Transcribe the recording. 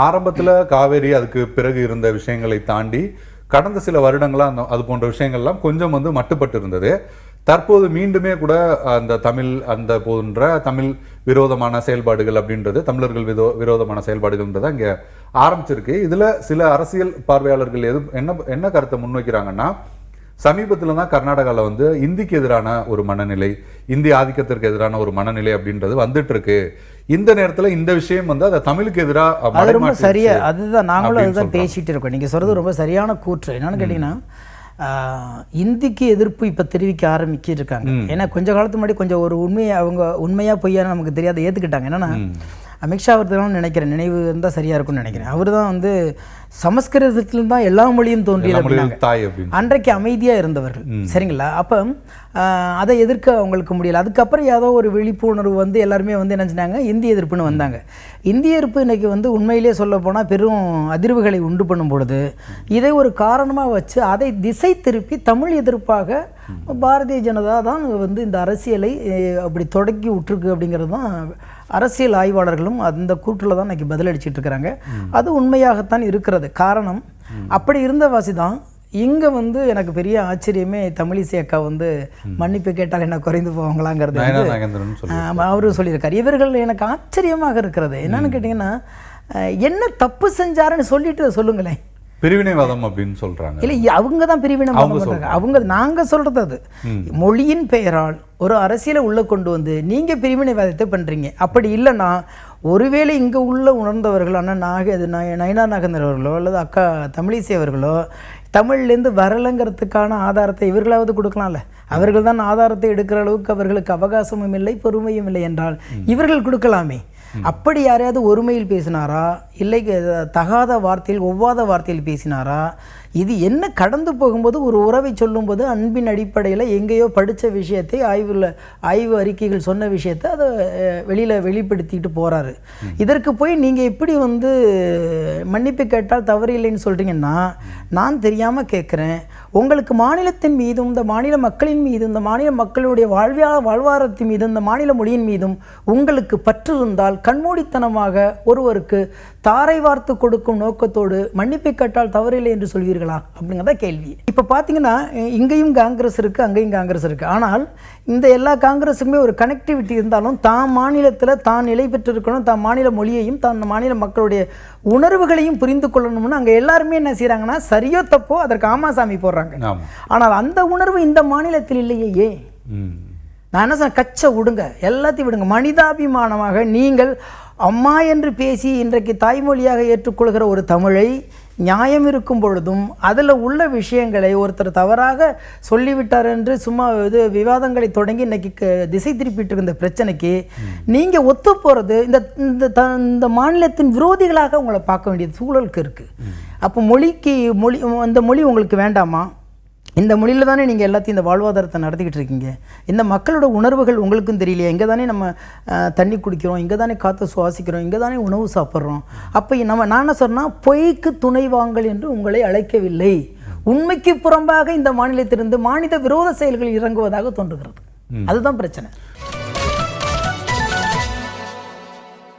ஆரம்பத்தில் காவேரி அதுக்கு பிறகு இருந்த விஷயங்களை தாண்டி கடந்த சில வருடங்களாக அது போன்ற விஷயங்கள்லாம் கொஞ்சம் மட்டுப்பட்டு இருந்தது. தற்போது மீண்டுமே கூட அந்த போன்ற தமிழ் விரோதமான செயல்பாடுகள் அப்படின்றது, தமிழர்கள் விரோதமான செயல்பாடுகள்ன்றது அங்கே ஆரம்பிச்சிருக்கு. இதில் சில அரசியல் பார்வையாளர்கள் என்ன கருத்தை முன்வைக்கிறாங்கன்னா, சமீபத்தில் தான் கர்நாடகாவில் இந்திக்கு எதிரான ஒரு மனநிலை, இந்திய ஆதிக்கத்திற்கு எதிரான ஒரு மனநிலை அப்படின்றது வந்துட்டு இருக்கு. இந்த நேரத்தில் இந்த விஷயம் அதை தமிழுக்கு எதிராக ரொம்ப சரியா, அதுதான் நாங்களும் அதுதான் பேசிட்டு இருக்கோம். நீங்க சொல்றது ரொம்ப சரியான கூற்று. என்னன்னு கேட்டீங்கன்னா, இந்திக்கு எதிர்ப்பு இப்போ தெரிவிக்க ஆரம்பிச்சிருக்காங்க. ஏன்னா கொஞ்ச காலத்துக்கு முன்னாடி கொஞ்சம் ஒரு அவங்க உண்மையா பொய்யான நமக்கு தெரியாத ஏற்றுக்கிட்டாங்க. என்னன்னா அமித்ஷா அவர்கள் நினைக்கிறேன், நினைவு இருந்தால் சரியா இருக்கும்னு நினைக்கிறேன், அவர் தான் சமஸ்கிருதத்தில் தான் எல்லா மொழியும் தோன்றியது, அன்றைக்கு அமைதியா இருந்தவர்கள். சரிங்களா? அப்போ அதை எதிர்க்க அவங்களுக்கு முடியல. அதுக்கப்புறம் ஏதோ ஒரு விழிப்புணர்வு எல்லாருமே என்ன செஞ்சாங்க, இந்திய எதிர்ப்புன்னு வந்தாங்க. இந்திய எதிர்ப்பு இன்னைக்கு உண்மையிலே சொல்ல போனால் பெரும் அதிர்வுகளை உண்டு பண்ணும் பொழுது இதை ஒரு காரணமாக வச்சு அதை திசை திருப்பி தமிழ் எதிர்ப்பாக பாரதிய ஜனதா தான் இந்த அரசியலை அப்படி தொடக்கி விட்டுருக்கு அப்படிங்கிறது தான் அரசியல் ஆய்வாளர்களும் அந்த கூற்றில் தான் இன்னைக்கு பதிலளிச்சுட்டு இருக்கிறாங்க. அது உண்மையாகத்தான் இருக்கிறது. காரணம் அப்படி இருந்த வாசி தான் இங்கே எனக்கு பெரிய ஆச்சரியமே தமிழிசை அக்கா மன்னிப்பு கேட்டால் என்ன குறைந்து போவாங்களாங்கிறது அவரும் சொல்லியிருக்காரு. இவர்கள் எனக்கு ஆச்சரியமாக இருக்கிறது. என்னன்னு கேட்டிங்கன்னா, என்ன தப்பு செஞ்சாருன்னு சொல்லிட்டு சொல்லுங்களேன். பிரிவினைவாதம் அப்படின்னு சொல்றாங்க. இல்லை, அவங்க தான் பிரிவினைவாதம் பண்றாங்க. அவங்க நாங்க சொல்றது அது மொழியின் பெயரால் ஒரு அரசியலை உள்ள கொண்டு நீங்க பிரிவினைவாதத்தை பண்றீங்க. அப்படி இல்லைன்னா ஒருவேளை இங்க உள்ள உணர்ந்தவர்கள் அண்ணன் நயனா நாகேந்திரன் அவர்களோ அல்லது அக்கா தமிழிசை அவர்களோ தமிழ்லேருந்து வரலைங்கிறதுக்கான ஆதாரத்தை இவர்களாவது கொடுக்கலாம்ல. அவர்கள் தான் ஆதாரத்தை எடுக்கிற அளவுக்கு அவர்களுக்கு அவகாசமும் இல்லை, பொறுமையும் இல்லை என்றால் இவர்கள் கொடுக்கலாமே. அப்படி யாரையாவது ஒருமையில் பேசினாரா, இல்லை தகாத வார்த்தையில் ஒவ்வாத வார்த்தையில் பேசினாரா? இது என்ன கடந்து போகும்போது ஒரு உறவை சொல்லும்போது அன்பின் அடிப்படையில் எங்கேயோ படித்த விஷயத்தை ஆய்வு அறிக்கைகள் சொன்ன விஷயத்தை அதை வெளிப்படுத்திட்டு போகிறாரு. இதற்கு போய் நீங்கள் எப்படி மன்னிப்பு கேட்டால் தவறு இல்லைன்னு சொல்கிறீங்கன்னா, நான் தெரியாமல் கேட்குறேன், உங்களுக்கு மாநிலத்தின் மீதும் இந்த மாநில மக்களின் மீதும் இந்த மாநில மக்களுடைய வாழ்வாரத்தின் மீதும் இந்த மாநில மொழியின் மீதும் உங்களுக்கு பற்று இருந்தால் கண்மூடித்தனமாக ஒருவருக்கு தாரை வார்த்து கொடுக்கும் நோக்கத்தோடு மன்னிப்பை கேட்டால் தவறில்லை என்று சொல்வீர்களா அப்படிங்கிறத கேள்வி. இப்போ பார்த்தீங்கன்னா, இங்கேயும் காங்கிரஸ் இருக்குது, அங்கேயும் காங்கிரஸ் இருக்குது. ஆனால் இந்த எல்லா காங்கிரஸுக்குமே ஒரு கனெக்டிவிட்டி இருந்தாலும் தான் மாநிலத்தில் தான் நிலை பெற்றிருக்கணும், தான் மாநில மொழியையும் தான் மாநில மக்களுடைய உணர்வுகளையும் புரிந்து கொள்ளணும்னு அங்கே எல்லாருமே என்ன செய்கிறாங்கன்னா, சரியோ தப்போ அதற்கு ஆமாசாமி போடுறாங்க. ஆனால் அந்த உணர்வு இந்த மாநிலத்தில் இல்லையே. நான் என்ன சொன்ன, கச்சை விடுங்க, எல்லாத்தையும் விடுங்க. மனிதாபிமானமாக நீங்கள் அம்மா என்று பேசி இன்றைக்கு தாய்மொழியாக ஏற்றுக்கொள்கிற ஒரு தமிழை நியாயம் இருக்கும் பொழுதும் அதில் உள்ள விஷயங்களை ஒருத்தர் தவறாக சொல்லிவிட்டார் என்று சும்மா விவாதங்களை தொடங்கி இன்னைக்கு திசை திருப்பிட்டு இருந்த பிரச்சனைக்கு நீங்கள் ஒத்து போகிறது இந்த மாநிலத்தின் விரோதிகளாக உங்களை பார்க்க வேண்டிய சூழலுக்கு இருக்குது. அப்போ இந்த மொழி உங்களுக்கு வேண்டாமா? இந்த மொழியில் தானே நீங்கள் எல்லாத்தையும் இந்த வாழ்வாதாரத்தை நடத்திக்கிட்டு இருக்கீங்க. இந்த மக்களோட உணர்வுகள் உங்களுக்கும் தெரியலையா? இங்கே தானே நம்ம தண்ணி குடிக்கிறோம், இங்கே தானே காற்று சுவாசிக்கிறோம், இங்கே தானே உணவு சாப்பிட்றோம். அப்போ நான் என்ன சொன்னால், பொய்க்கு துணை வாங்கல் என்று உங்களை அழைக்கவில்லை. உண்மைக்கு புறம்பாக இந்த மாநிலத்திலிருந்து மாநில விரோத செயல்கள் இறங்குவதாக தோன்றுகிறது. அதுதான் பிரச்சனை.